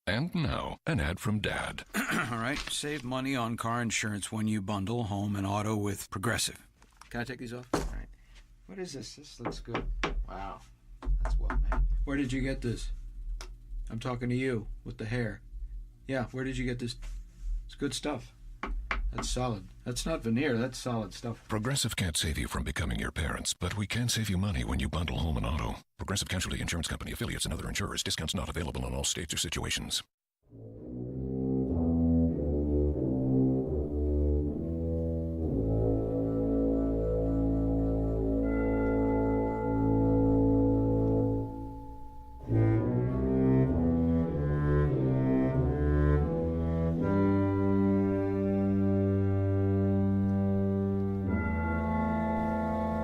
And now, an ad from Dad. All right, save money on car insurance when you bundle home and auto with Progressive. Can I take these off? All right. What is this? This looks good. Wow, that's well made. Where did you get this? I'm talking to you with the hair. Yeah, where did you get this? It's good stuff. That's solid. That's not veneer, that's solid stuff. Progressive can't save you from becoming your parents, but we can save you money when you bundle home and auto. Progressive Casualty Insurance Company, affiliates, and other insurers. Discounts not available in all states or situations.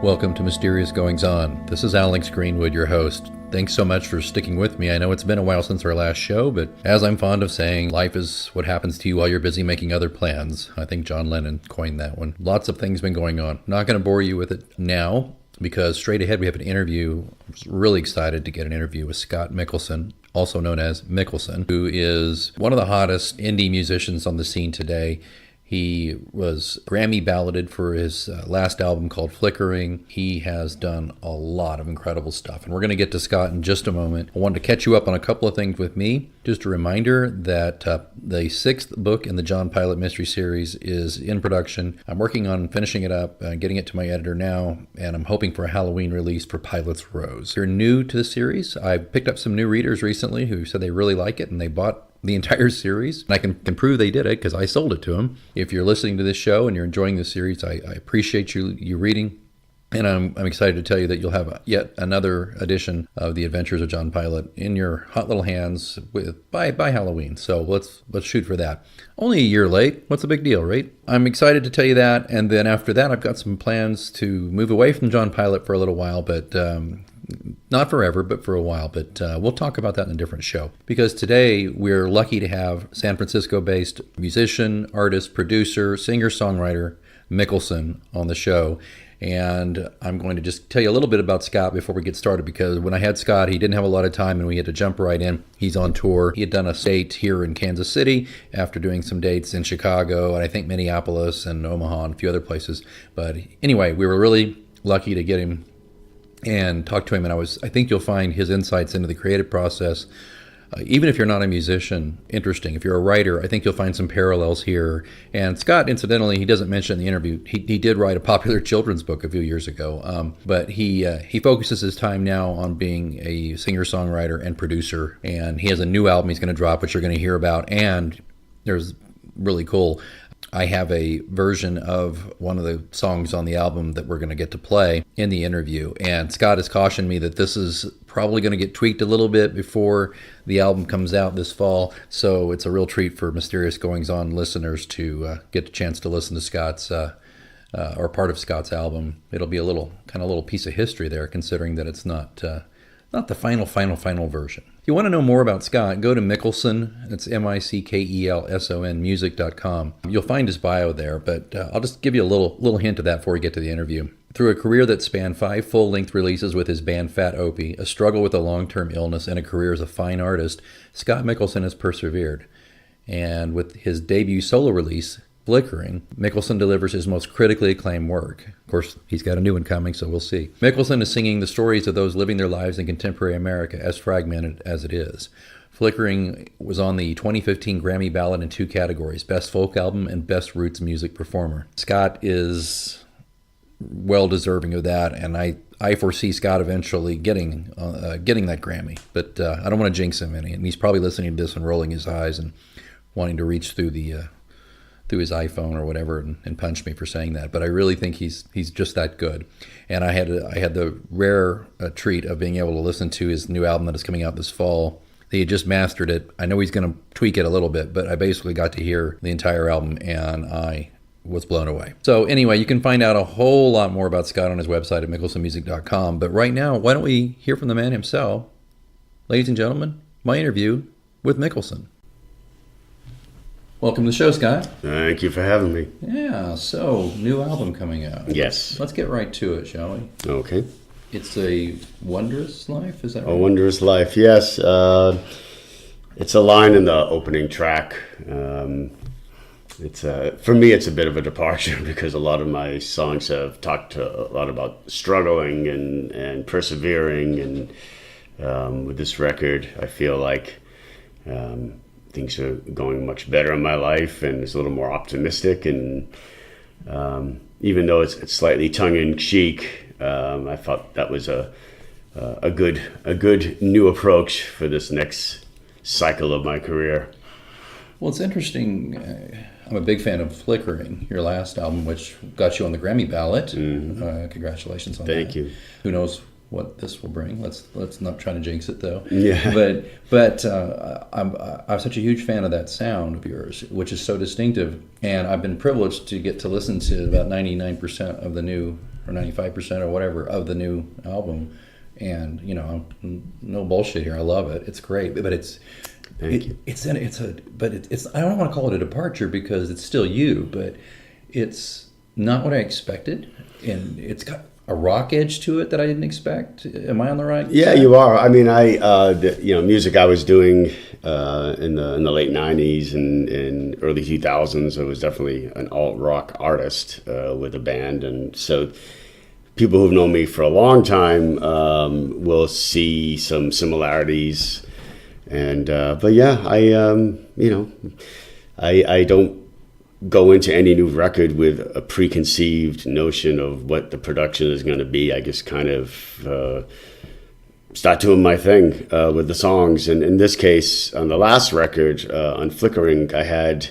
Welcome to Mysterious Goings On. This is Alex Greenwood, your host. Thanks so much for sticking with me. I know it's been a while since our last show, but as I'm fond of saying, life is what happens to you while you're busy making other plans. I think John Lennon coined that one. Lots of things been going on. Not going to bore you with it now, because straight ahead we have an interview. I was really excited to get an interview with Scott Mickelson, also known as Mickelson, who is one of the hottest indie musicians on the scene today. He was Grammy-balloted for his last album called Flickering. He has done a lot of incredible stuff, and we're going to get to Scott in just a moment. I wanted to catch you up on a couple of things with me. Just a reminder that the sixth book in the John Pilate mystery series is in production. I'm working on finishing it up, getting it to my editor now, and I'm hoping for a Halloween release for Pilate's Rose. If you're new to the series, I picked up some new readers recently who said they really like it, and they bought the entire series. And I can prove they did it because I sold it to them. If you're listening to this show and you're enjoying this series, I appreciate you reading. And I'm excited to tell you that you'll have yet another edition of The Adventures of John Pilate in your hot little hands by Halloween. So let's shoot for that. Only a year late. What's the big deal, right? I'm excited to tell you that. And then after that, I've got some plans to move away from John Pilate for a little while, but not forever, but for a while. But we'll talk about that in a different show. Because today we're lucky to have San Francisco-based musician, artist, producer, singer-songwriter Mickelson on the show. And I'm going to just tell you a little bit about Scott before we get started, because when I had Scott, he didn't have a lot of time and we had to jump right in. He's on tour. He had done a date here in Kansas City after doing some dates in Chicago and I think Minneapolis and Omaha and a few other places. But anyway, we were really lucky to get him and talk to him. And I think you'll find his insights into the creative process, even if you're not a musician, interesting. If you're a writer, I think you'll find some parallels here. And Scott, incidentally, he doesn't mention in the interview, he did write a popular children's book a few years ago, but he focuses his time now on being a singer-songwriter and producer. And he has a new album he's going to drop, which you're going to hear about. And there's really cool. I have a version of one of the songs on the album that we're going to get to play in the interview. And Scott has cautioned me that this is probably going to get tweaked a little bit before the album comes out this fall. So it's a real treat for Mysterious Goings On listeners to get a chance to listen to Scott's or part of Scott's album. It'll be a little piece of history there, considering that it's not the final version. If you want to know more about Scott, go to Mickelson. It's Mickelson music.com. You'll find his bio there, but I'll just give you a little hint of that before we get to the interview. Through a career that spanned 5 full-length releases with his band Fat Opie, a struggle with a long-term illness, and a career as a fine artist, Scott Mickelson has persevered. And with his debut solo release, Flickering, Mickelson delivers his most critically acclaimed work. Of course, he's got a new one coming, so we'll see. Mickelson is singing the stories of those living their lives in contemporary America, as fragmented as it is. Flickering was on the 2015 Grammy-ballot in 2 categories, Best Folk Album and Best Roots Music Performer. Scott is well deserving of that, and I foresee Scott eventually getting that Grammy. But I don't want to jinx him any, and he's probably listening to this and rolling his eyes and wanting to reach through his iPhone or whatever and punch me for saying that. But I really think he's just that good. And I had the rare treat of being able to listen to his new album that is coming out this fall. He had just mastered it. I know he's going to tweak it a little bit, but I basically got to hear the entire album and I was blown away. So anyway, you can find out a whole lot more about Scott on his website at mickelsonmusic.com. But right now, why don't we hear from the man himself? Ladies and gentlemen, my interview with Mickelson. Welcome to the show, Scott. Thank you for having me. Yeah, so new album coming out. Yes. Let's get right to it, shall we? Okay. It's a Wondrous Life, is that right? A Wondrous Life, yes. It's a line in the opening track. It's for me, it's a bit of a departure because a lot of my songs have talked a lot about struggling and persevering, and with this record, I feel like things are going much better in my life, and it's a little more optimistic. And even though it's slightly tongue in cheek, I thought that was a good new approach for this next cycle of my career. Well, it's interesting. I'm a big fan of Flickering, your last album, which got you on the Grammy-ballot. Mm-hmm. Congratulations on that. Thank you. Who knows what this will bring? Let's not try to jinx it, though. Yeah. But I'm such a huge fan of that sound of yours, which is so distinctive. And I've been privileged to get to listen to about 99% of the new, or 95% or whatever of the new album. And no bullshit here. I love it. It's great, but it's. Thank you. It's I don't want to call it a departure because it's still you, but it's not what I expected, and it's got a rock edge to it that I didn't expect. Am I on the right? Yeah, you are. I mean, music I was doing in the late '90s and early 2000s. I was definitely an alt rock artist with a band, and so people who've known me for a long time will see some similarities. And but yeah, I don't go into any new record with a preconceived notion of what the production is going to be. I just kind of start doing my thing with the songs. And in this case, on the last record, on Flickering, I had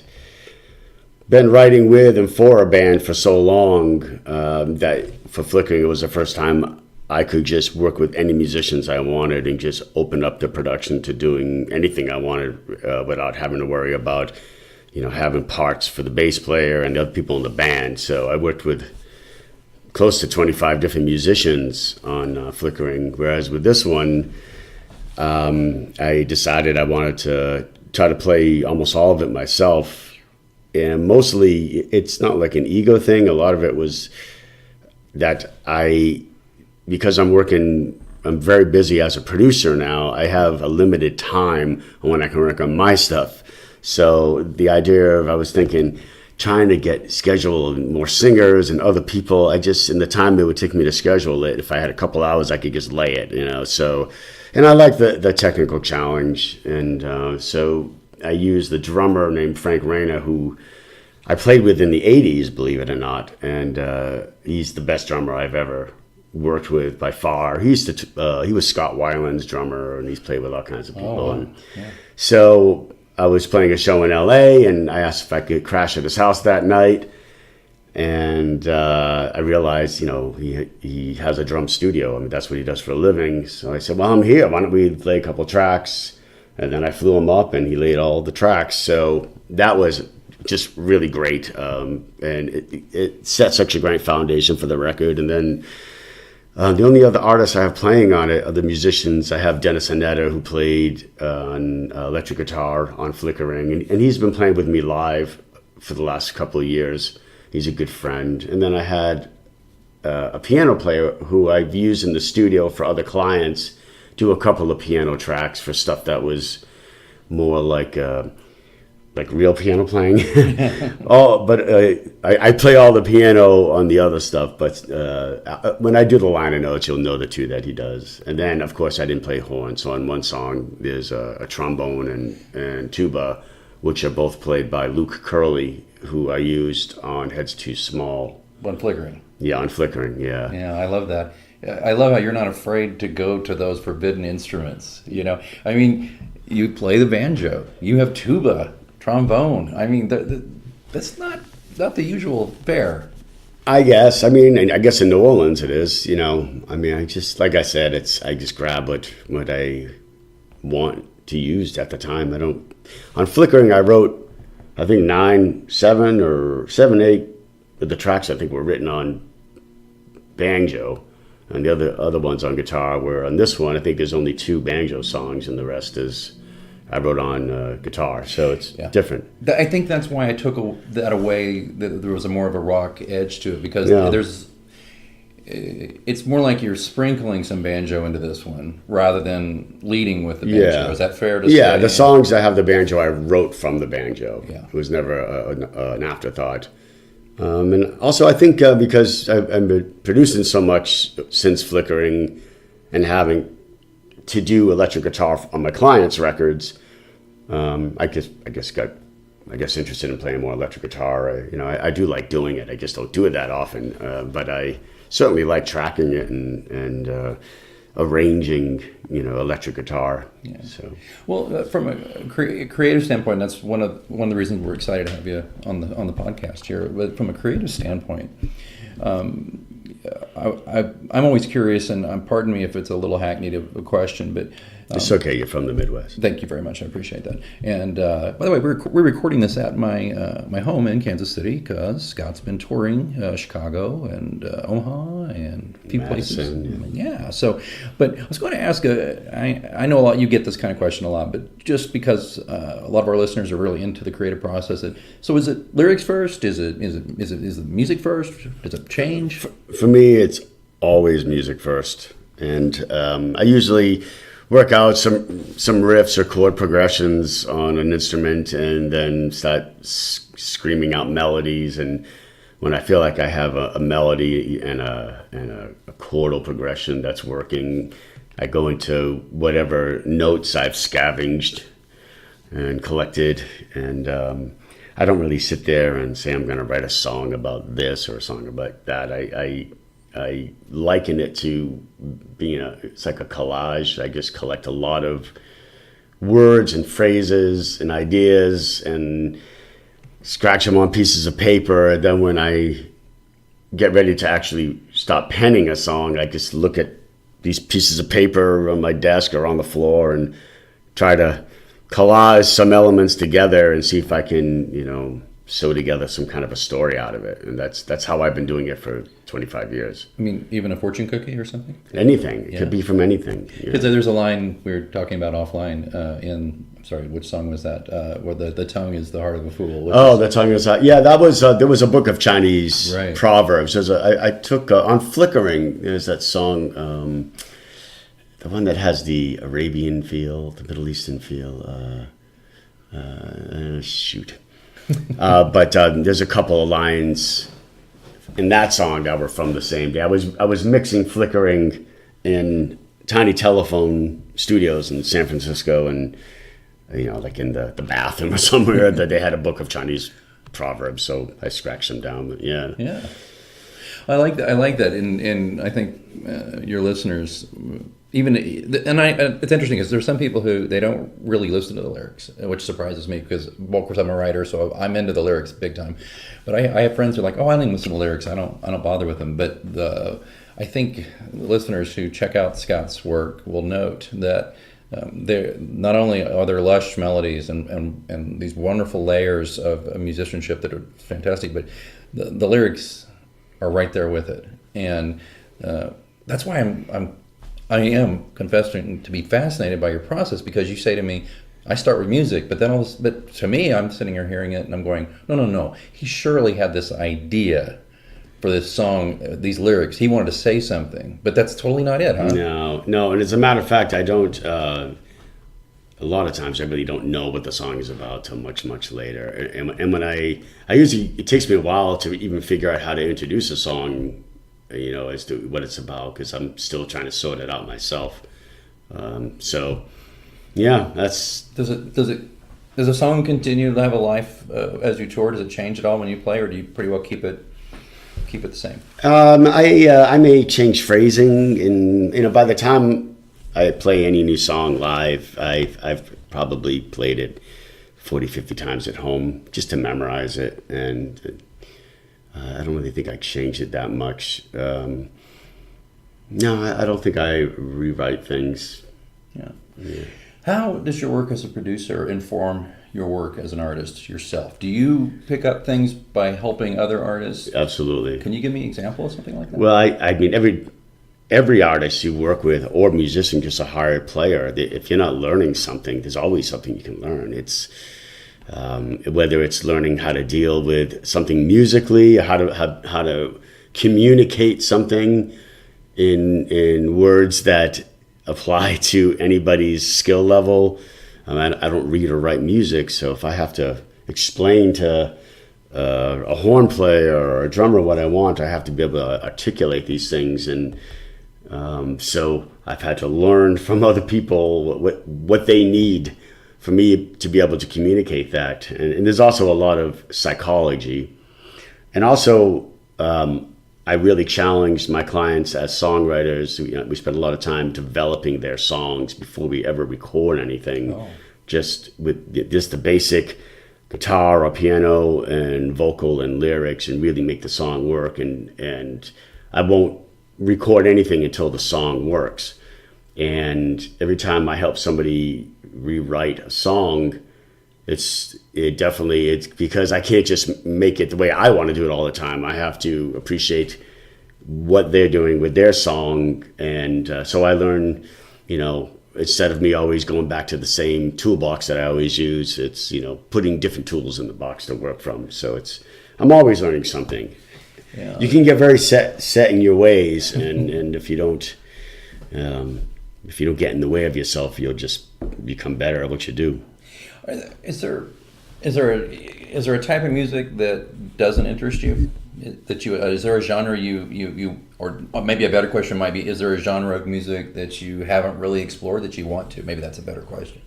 been writing with and for a band for so long that for Flickering, it was the first time I could just work with any musicians I wanted and just open up the production to doing anything I wanted without having to worry about, having parts for the bass player and the other people in the band. So I worked with close to 25 different musicians on Flickering, whereas with this one, I decided I wanted to try to play almost all of it myself. And mostly, it's not like an ego thing. A lot of it was that because I'm very busy as a producer now, I have a limited time on when I can work on my stuff. So the idea of, I was thinking, trying to schedule more singers and other people, in the time it would take me to schedule it, if I had a couple hours, I could just lay it, so, and I like the technical challenge. And so I used the drummer named Frank Reyna, who I played with in the 80s, believe it or not. And he's the best drummer I've ever worked with by far. He was Scott Weiland's drummer, and he's played with all kinds of people. Oh, wow. And so I was playing a show in LA, and I asked if I could crash at his house that night. And I realized, he has a drum studio. I mean, that's what he does for a living. So I said, well, I'm here. Why don't we play a couple tracks? And then I flew him up, and he laid all the tracks. So that was just really great. And it set such a great foundation for the record. And then the only other artists I have playing on it are the musicians. I have Dennis Anetta, who played on electric guitar on Flickering, and he's been playing with me live for the last couple of years. He's a good friend. And then I had a piano player who I've used in the studio for other clients, do a couple of piano tracks for stuff that was more like real piano playing. I play all the piano on the other stuff, but when I do the liner notes, you'll know the two that he does. And then, of course, I didn't play horn, so on one song, there's a trombone and tuba, which are both played by Luke Curley, who I used on Heads Too Small. On Flickering. Yeah, on Flickering, yeah. Yeah, I love that. I love how you're not afraid to go to those forbidden instruments, I mean, you play the banjo, you have tuba, trombone. I mean, that's not the usual fare. I guess. I mean, I guess in New Orleans it is. I mean, I just, like I said, I just grab what I want to use at the time. On Flickering, I wrote, I think 7 or 8 of the tracks I think were written on banjo, and the other ones on guitar. Where on this one, I think there's only 2 banjo songs, and the rest is I wrote on guitar, so it's different. I think that's why I took that away. That there was more of a rock edge to it, because it's more like you're sprinkling some banjo into this one rather than leading with the banjo. Yeah. Is that fair to say? Yeah, the songs that have the banjo I wrote from the banjo. Yeah. It was never an afterthought. And also, I think because I've been producing so much since Flickering and having to do electric guitar on my clients' records, I guess interested in playing more electric guitar. I do like doing it. I just don't do it that often. But I certainly like tracking it and arranging, electric guitar. Yeah. So, well, from a creative standpoint, that's one of the reasons we're excited to have you on the podcast here. But from a creative standpoint, I'm always curious, and pardon me if it's a little hackneyed of a question, but it's okay. You're from the Midwest. Thank you very much. I appreciate that. And by the way, we're recording this at my home in Kansas City because Scott's been touring Chicago and Omaha and a few Madison, places. Yeah. So, but I was going to ask. I know a lot. You get this kind of question a lot, but just because a lot of our listeners are really into the creative process, so is it lyrics first? Is it music first? Does it change? For me, it's always music first, and I usually work out some riffs or chord progressions on an instrument and then start screaming out melodies. And when I feel like I have a melody and a chordal progression that's working, I go into whatever notes I've scavenged and collected. And I don't really sit there and say I'm going to write a song about this or a song about that. I liken it to being it's like a collage. I just collect a lot of words and phrases and ideas and scratch them on pieces of paper. And then when I get ready to actually start penning a song, I just look at these pieces of paper on my desk or on the floor and try to collage some elements together and see if I can, sew together some kind of a story out of it. And that's how I've been doing it for 25 years. I mean, even a fortune cookie or something? Anything. It could be from anything. Because there's a line we were talking about offline I'm sorry, which song was that? Where the tongue is the heart of a fool. The tongue is yeah, that was, there was a book of Chinese proverbs. I took, on Flickering, there's that song, the one that has the Arabian feel, the Middle Eastern feel. Shoot. But there's a couple of lines in that song that were from the same day. I was mixing Flickering in tiny telephone studios in San Francisco, and like in the bathroom or somewhere that they had a book of Chinese proverbs. So I scratched them down. But yeah. I like that, and I think your listeners. It's interesting because there's some people who they don't really listen to the lyrics, which surprises me because, well, of course, I'm a writer, so I'm into the lyrics big time. But I have friends who are like, oh, I don't even listen to lyrics. I don't bother with them. But I think listeners who check out Scott's work will note that there not only are there lush melodies and these wonderful layers of musicianship that are fantastic, but the lyrics are right there with it, and that's why I am confessing to be fascinated by your process, because you say to me, I start with music, but to me, I'm sitting here hearing it and I'm going, no. He surely had this idea for this song, these lyrics. He wanted to say something, but that's totally not it, huh? No. And as a matter of fact, I don't, a lot of times I really don't know what the song is about till much, much later. And when I usually, it takes me a while to even figure out how to introduce a song, as to what it's about, because I'm still trying to sort it out myself. So, yeah, that's. Does a song continue to have a life as you tour? Does it change at all when you play, or do you pretty well keep it the same? I may change phrasing, and by the time I play any new song live, I've probably played it 40, 50 times at home just to memorize it, and I don't really think I changed it that much. No, I don't think I rewrite things. Yeah. How does your work as a producer inform your work as an artist yourself? Do you pick up things by helping other artists? Absolutely. Can you give me an example of something like that? Well, I mean, every artist you work with, or musician, just a hired player, if you're not learning something, there's always something you can learn. It's whether it's learning how to deal with something musically, how to communicate something in words that apply to anybody's skill level. I don't read or write music, so if I have to explain to a horn player or a drummer what I want, I have to be able to articulate these things. And so I've had to learn from other people what they need for me to be able to communicate that. And there's also a lot of psychology. And also, I really challenged my clients as songwriters. We spend a lot of time developing their songs before we ever record anything. Oh. Just with just the basic guitar or piano and vocal and lyrics, and really make the song work. And I won't record anything until the song works. And every time I help somebody rewrite a song, it's because I can't just make it the way I want to do it all the time. I have to appreciate what they're doing with their song. And so I learn, instead of me always going back to the same toolbox that I always use, it's, putting different tools in the box to work from. So I'm always learning something. Yeah. You can get very set in your ways, and if you don't get in the way of yourself, you'll just become better at what you do. Is there a type of music that doesn't interest you? Is there a genre you or maybe a better question might be, is there a genre of music that you haven't really explored that you want to? Maybe that's a better question.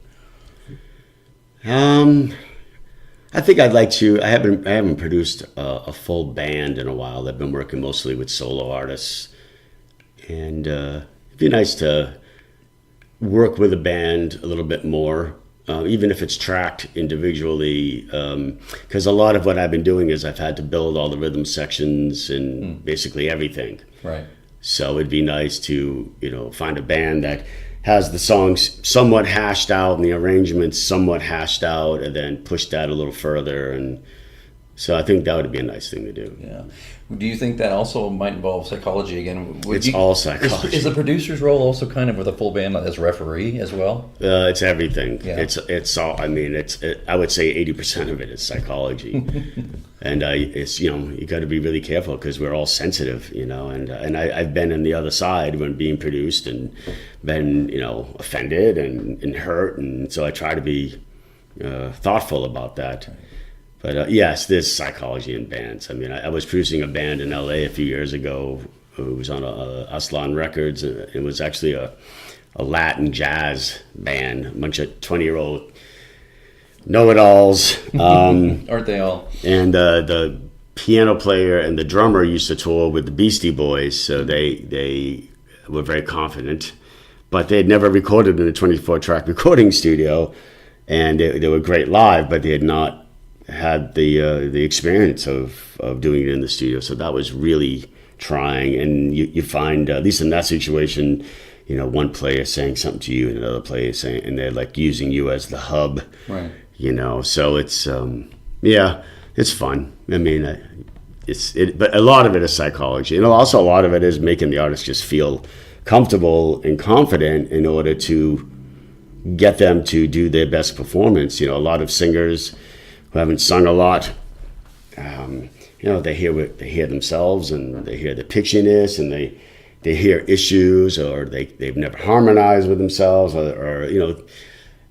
I think I'd like to. I haven't produced a full band in a while. I've been working mostly with solo artists, and it'd be nice to work with a band a little bit more. Even if it's tracked individually, because a lot of what I've been doing is I've had to build all the rhythm sections and basically everything. Right. So it'd be nice to, find a band that has the songs somewhat hashed out and the arrangements somewhat hashed out, and then push that a little further. And so I think that would be a nice thing to do. Yeah. Do you think that also might involve psychology again? All psychology. Is the producer's role also kind of with a full band as referee as well? It's everything. Yeah. It's all. I mean, I would say 80% of it is psychology, and it's you got to be really careful because we're all sensitive, And I've been on the other side when being produced and been offended and hurt, and so I try to be thoughtful about that. But yes, there's psychology in bands. I mean, I was producing a band in LA a few years ago. It was on Aslan Records. It was actually a Latin jazz band, a bunch of 20-year-old know-it-alls. Aren't they all? And the piano player and the drummer used to tour with the Beastie Boys, so they were very confident. But they had never recorded in a 24-track recording studio, and they were great live, but they had not had the experience of doing it in the studio. So that was really trying. And you find, at least in that situation, one player saying something to you and another player saying, and they're like using you as the hub, right? So it's, it's fun. I mean, but a lot of it is psychology. And also a lot of it is making the artist just feel comfortable and confident in order to get them to do their best performance. A lot of singers who haven't sung a lot, they hear themselves and they hear the pitchiness and they hear issues, or they've never harmonized with themselves, or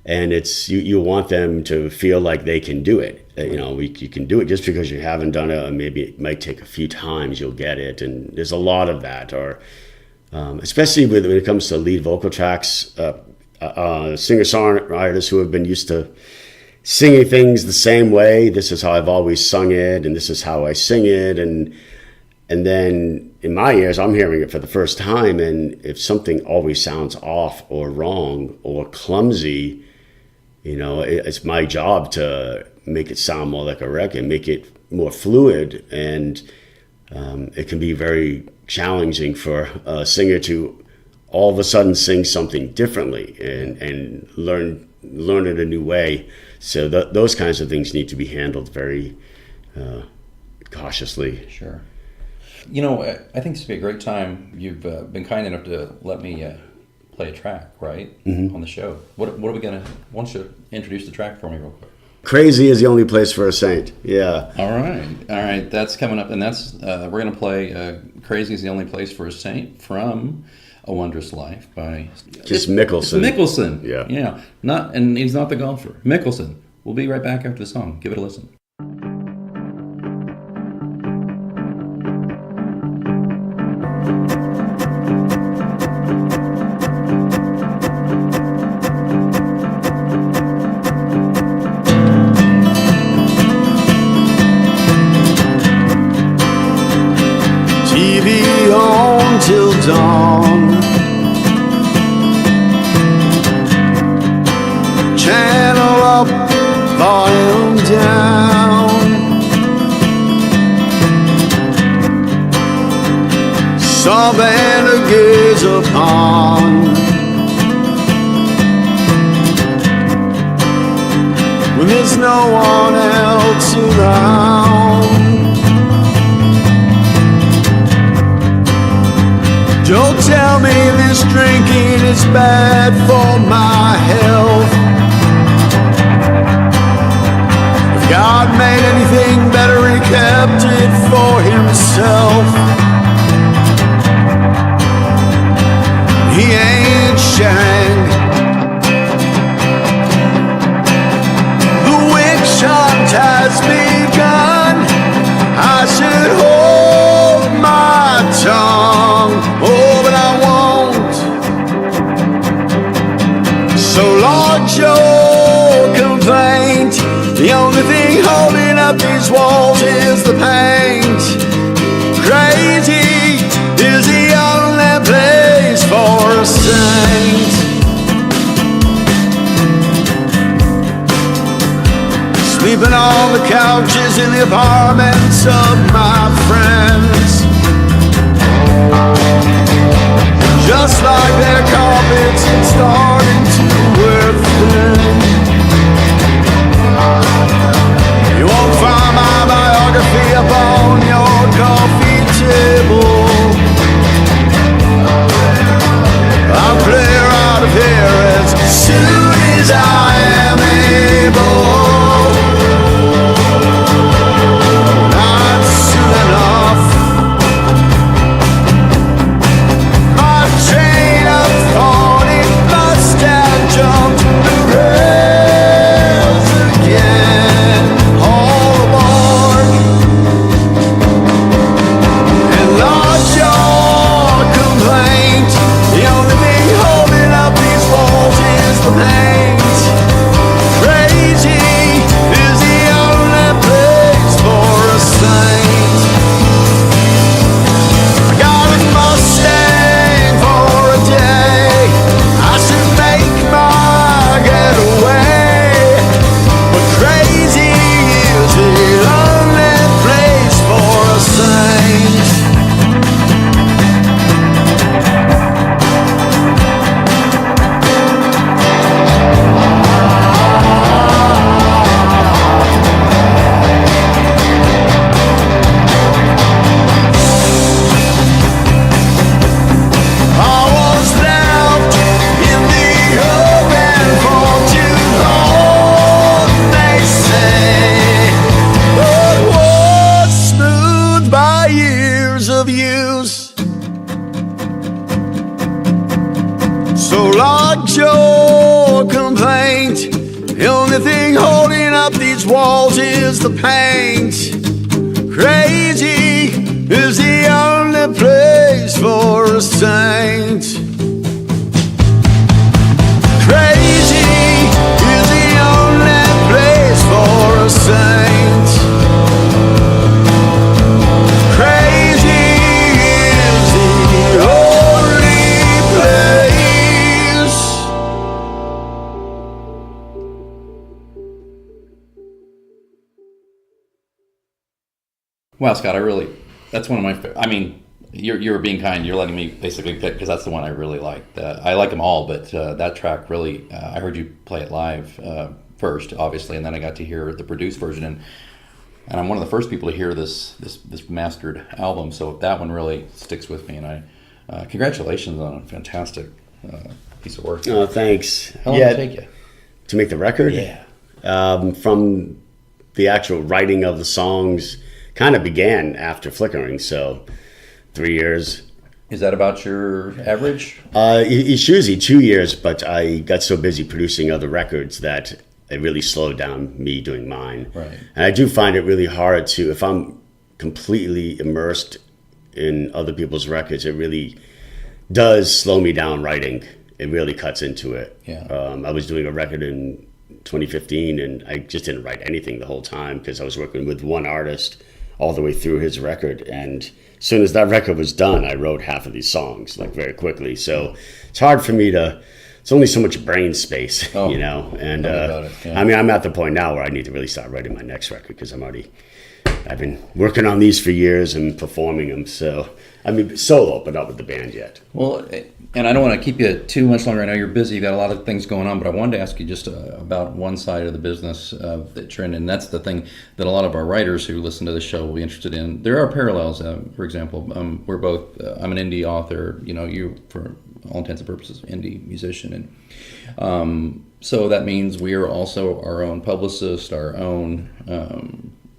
and it's you want them to feel like they can do it. You can do it just because you haven't done it, or maybe it might take a few times you'll get it. And there's a lot of that, or especially when it comes to lead vocal tracks, singer-songwriters who have been used to singing things the same way. This is how I've always sung it, and this is how I sing it, and then in my ears, I'm hearing it for the first time, and if something always sounds off or wrong or clumsy, it's my job to make it sound more like a record, make it more fluid, and it can be very challenging for a singer to all of a sudden sing something differently and learn it a new way. So those kinds of things need to be handled very cautiously. Sure. I think this would be a great time. You've been kind enough to let me play a track, right, on the show. What are we going to... Why don't you introduce the track for me real quick? Crazy is the only place for a saint. Yeah. All right. That's coming up, and that's we're going to play Crazy is the Only Place for a Saint from A Wondrous Life by... Just Mickelson. It's Mickelson. Yeah. Yeah. And he's not the golfer. Mickelson. We'll be right back after the song. Give it a listen. TV on till dawn, channel up, volume down, something to gaze upon when there's no one else around. Don't tell me this drinking is bad for my health. If God made anything better, He kept it for Himself. He ain't sharing. The witch hunt has begun. I should hold my tongue. Oh, but I won't. So lodge your complaint. The only thing holding up these walls is the paint. Crazy is the only place for a saint. Sleeping on the couches in the apartments of my friends, just like their carpets starting to wear thin. You won't find my biography up on your coffee table. I'll clear out of here as soon as I am able. Not soon enough. My train of thought, it must have jumped the rails again. All aboard and lodge your complaint. The only thing holding up these walls is the paint. Crazy is the only place for a saint. I got a Mustang for a day. I should make my getaway. But crazy is the only place for a saint. I was left in the open for too long, they say, but was smoothed by years of use. So lodge your complaint. The only thing holding up these walls is the paint. Crazy is the only place for a saint. Crazy is the only place for a saint. Crazy is the only place. Wow, Scott, that's one of my, I mean, you're being kind. You're letting me basically pick because that's the one I really liked. I like them all, but that track really, I heard you play it live first, obviously, and then I got to hear the produced version. And I'm one of the first people to hear this mastered album, so that one really sticks with me. And congratulations on a fantastic piece of work. Oh, thanks. How long did it take you? To make the record? Yeah. From the actual writing of the songs kind of began after Flickering, so 3 years. Is that about your average? It's usually 2 years, but I got so busy producing other records that it really slowed down me doing mine. Right. And I do find it really hard to, if I'm completely immersed in other people's records, it really does slow me down writing. It really cuts into it. Yeah. I was doing a record in 2015, and I just didn't write anything the whole time because I was working with one artist all the way through his record. And as soon as that record was done, I wrote half of these songs like very quickly. So it's hard for me to, it's only so much brain space, you know? And I mean, I'm at the point now where I need to really start writing my next record because I've been working on these for years and performing them. So, I mean, solo, but not with the band yet. Well, and I don't want to keep you too much longer. I know you're busy. You've got a lot of things going on, but I wanted to ask you just about one side of the business that you're in, and that's the thing that a lot of our writers who listen to the show will be interested in. There are parallels. For example, we're both, I'm an indie author, you know, you, for all intents and purposes, indie musician. And so that means we are also our own publicist, our own...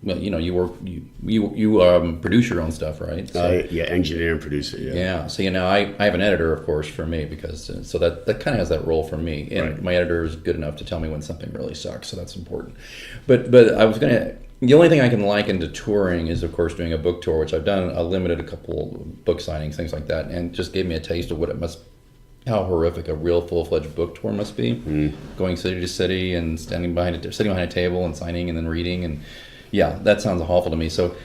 well, you know, you produce your own stuff, right? So, yeah, engineer and producer. Yeah. Yeah. So, you know, I have an editor, of course, for me because so that kind of has that role for me, and right. My editor is good enough to tell me when something really sucks, so that's important. But I was gonna. The only thing I can liken to touring is, of course, doing a book tour, which I've done. A couple book signings, things like that, and just gave me a taste of what it must. How horrific a real full-fledged book tour must be. Going city to city and sitting behind a table and signing and then reading and. Yeah, that sounds awful to me. So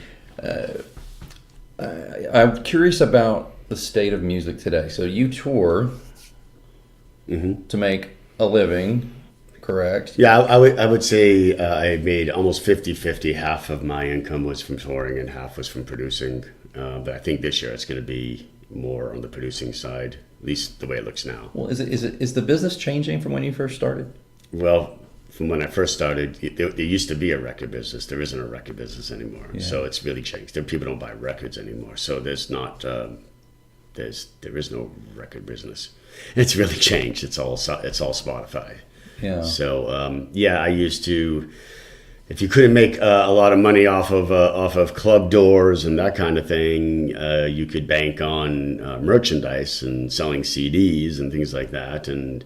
I'm curious about the state of music today. So you tour to make a living, correct? Yeah, I would say I made almost 50-50. Half of my income was from touring and half was from producing. But I think this year it's going to be more on the producing side, at least the way it looks now. Well, is the business changing from when you first started? Well, from when I first started, there used to be a record business. There isn't a record business anymore. Yeah. So it's really changed. People don't buy records anymore. So there's not, there is no record business. It's really changed. It's all Spotify. Yeah. So I used to, if you couldn't make a lot of money off of club doors and that kind of thing, you could bank on merchandise and selling CDs and things like that. And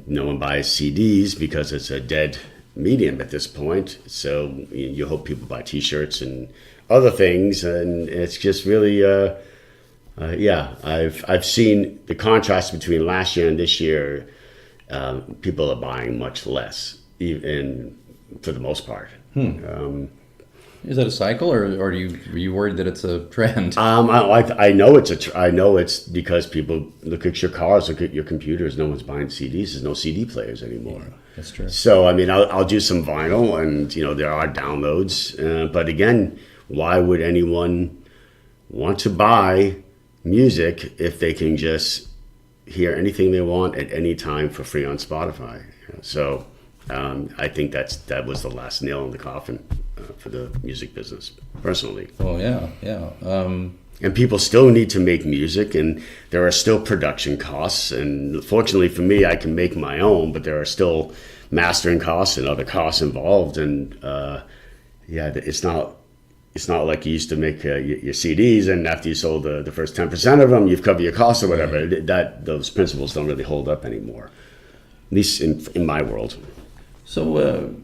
no one buys CDs because it's a dead medium at this point. So you hope people buy T-shirts and other things, and it's just really, I've seen the contrast between last year and this year. People are buying much less, even for the most part. Is that a cycle, or are you worried that it's a trend? I know I know it's because people look at your cars, look at your computers. No one's buying CDs. There's no CD players anymore. Yeah, that's true. So I mean, I'll do some vinyl, and you know there are downloads. But again, why would anyone want to buy music if they can just hear anything they want at any time for free on Spotify? So I think that was the last nail in the coffin for the music business, personally. Oh, yeah. And people still need to make music, and there are still production costs. And fortunately for me, I can make my own, but there are still mastering costs and other costs involved. And it's not like you used to make your CDs, and after you sold the first 10% of them, you've covered your costs or whatever. Right. Those principles don't really hold up anymore, at least in my world. So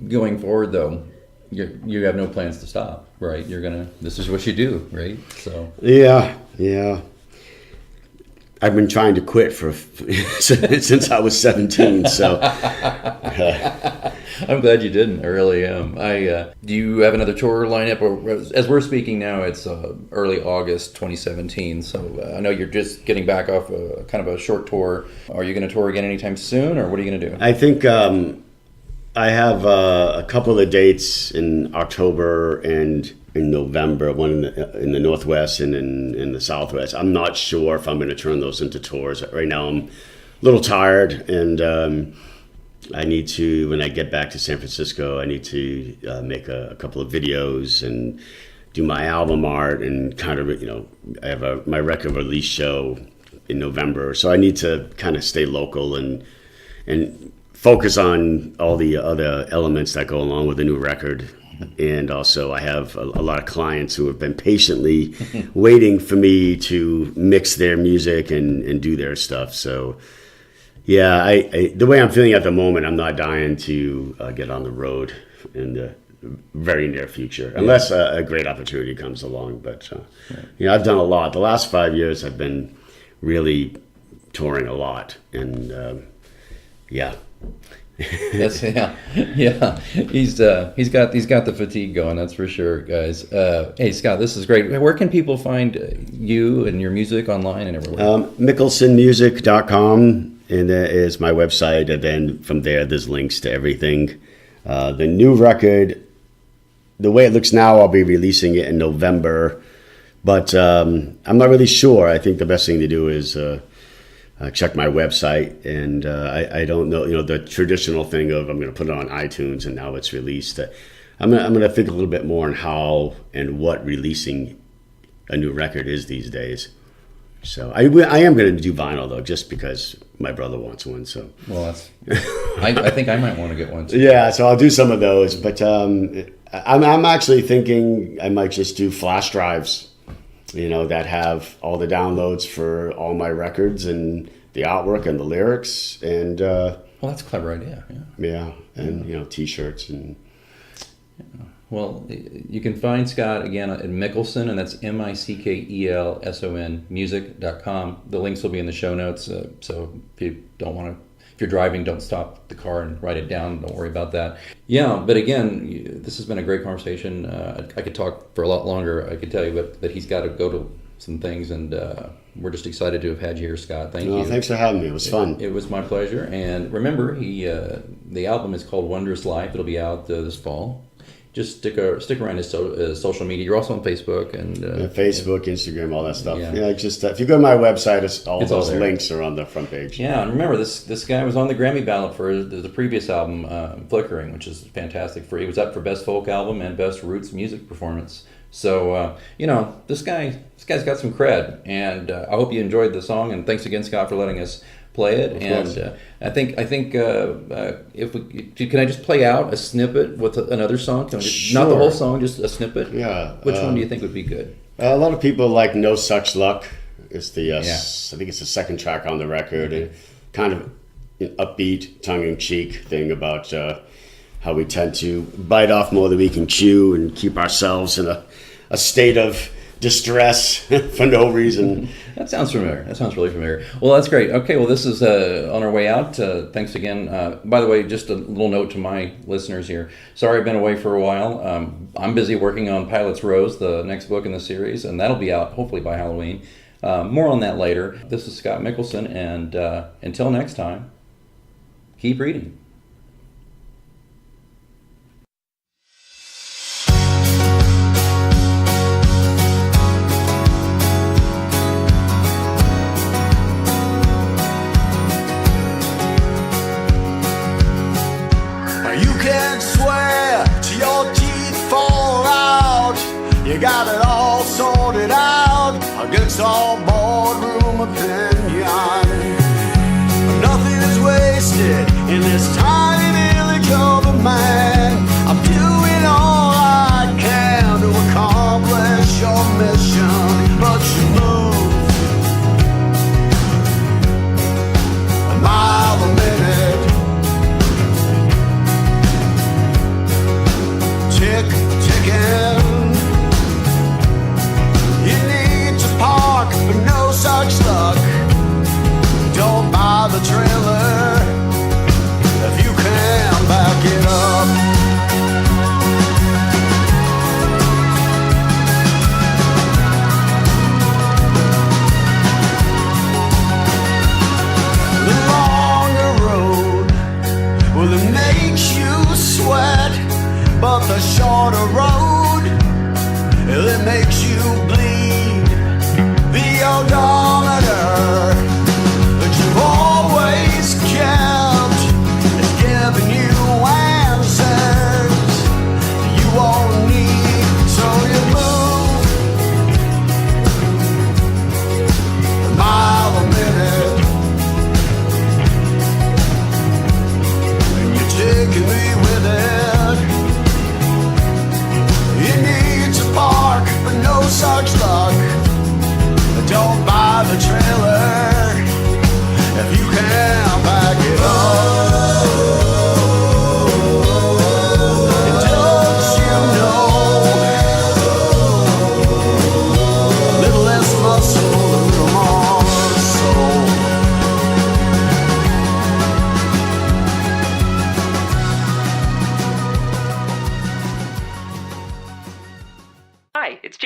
going forward, though, you have no plans to stop, right? This is what you do, right? So yeah. I've been trying to quit since I was 17. So I'm glad you didn't. I really am. Do you have another tour lineup? Or as we're speaking now, it's early August 2017. So I know you're just getting back off kind of a short tour. Are you going to tour again anytime soon, or what are you going to do? I think I have a couple of dates in October and in November, one in the Northwest and in the Southwest. I'm not sure if I'm going to turn those into tours. Right now I'm a little tired, and I need to, when I get back to San Francisco, I need to make a couple of videos and do my album art, and kind of, I have my record release show in November. So I need to kind of stay local and focus on all the other elements that go along with a new record. And also I have a lot of clients who have been patiently waiting for me to mix their music and do their stuff. So yeah, I the way I'm feeling at the moment, I'm not dying to get on the road in the very near future, unless a great opportunity comes along. But I've done a lot. The last 5 years I've been really touring a lot, and He's got the fatigue going, that's for sure, guys. Hey, Scott, this is great. Where can people find you and your music online and everywhere? Mickelsonmusic.com, and that is my website, and then from there there's links to everything. The new record, the way it looks now, I'll be releasing it in November, but I'm not really sure. I think the best thing to do is check my website, and I don't know, the traditional thing of I'm going to put it on iTunes and now it's released. I'm going to think a little bit more on how and what releasing a new record is these days. So I am going to do vinyl though, just because my brother wants one. So I think I might want to get one too. Yeah, so I'll do some of those, but I'm actually thinking I might just do flash drives, that have all the downloads for all my records and the artwork and the lyrics, and well, that's a clever idea. Yeah, and T-shirts and. Well, you can find Scott again at Mickelson, and that's Mickelson music.com. The links will be in the show notes, so if you're driving, don't stop the car and write it down. Don't worry about that. Yeah, but again, this has been a great conversation. I could talk for a lot longer, I could tell you, but he's got to go to some things, and we're just excited to have had you here, Scott. Thank you. Thanks for having me. It was fun. It was my pleasure. And remember, the album is called Wondrous Life. It'll be out this fall. Just stick around his social media. You're also on Facebook and Facebook, Instagram, all that stuff. Yeah, just if you go to my website, all those links are on the front page. Yeah, and remember this guy was on the Grammy ballot for the previous album, Flickering, which is fantastic. He was up for Best Folk Album and Best Roots Music Performance. So this guy's got some cred, and I hope you enjoyed the song. And thanks again, Scott, for letting us play it. And I think if can I just play out a snippet with another song? Sure. Not the whole song, just a snippet. Yeah. Which one do you think would be good? A lot of people like No Such Luck. It's the I think it's the second track on the record, and kind of an upbeat, tongue-in-cheek thing about how we tend to bite off more than we can chew and keep ourselves in a state of distress for no reason. That sounds familiar. That sounds really familiar. Well, that's great. Okay, well, this is on our way out. Thanks again. By the way, just a little note to my listeners here. Sorry I've been away for a while. I'm busy working on Pilate's Rose, the next book in the series, and that'll be out hopefully by Halloween. More on that later. This is Scott Mickelson, and until next time, keep reading. You got it all sorted out against all boardroom opinion. Nothing is wasted in this tiny village of a man. I'm doing all I can to accomplish your mission, but you move a mile a minute, ticking. But no such luck. Don't buy the trailer if you can back it up. The longer road, well, it makes you sweat, but the shorter road, it makes you bleed. The odometer that you've always kept is giving you answers you won't need, so you move a mile a minute, and you're taking me with it.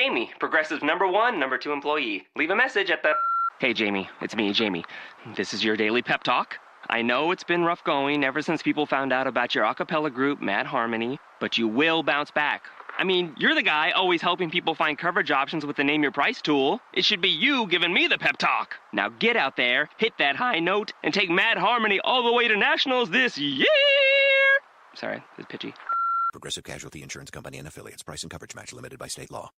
Jamie, Progressive's #1, #2 employee. Leave a message at the... Hey, Jamie. It's me, Jamie. This is your daily pep talk. I know it's been rough going ever since people found out about your a cappella group, Mad Harmony, but you will bounce back. I mean, you're the guy always helping people find coverage options with the Name Your Price tool. It should be you giving me the pep talk. Now get out there, hit that high note, and take Mad Harmony all the way to nationals this year! Sorry, it's pitchy. Progressive Casualty Insurance Company and Affiliates. Price and coverage match limited by state law.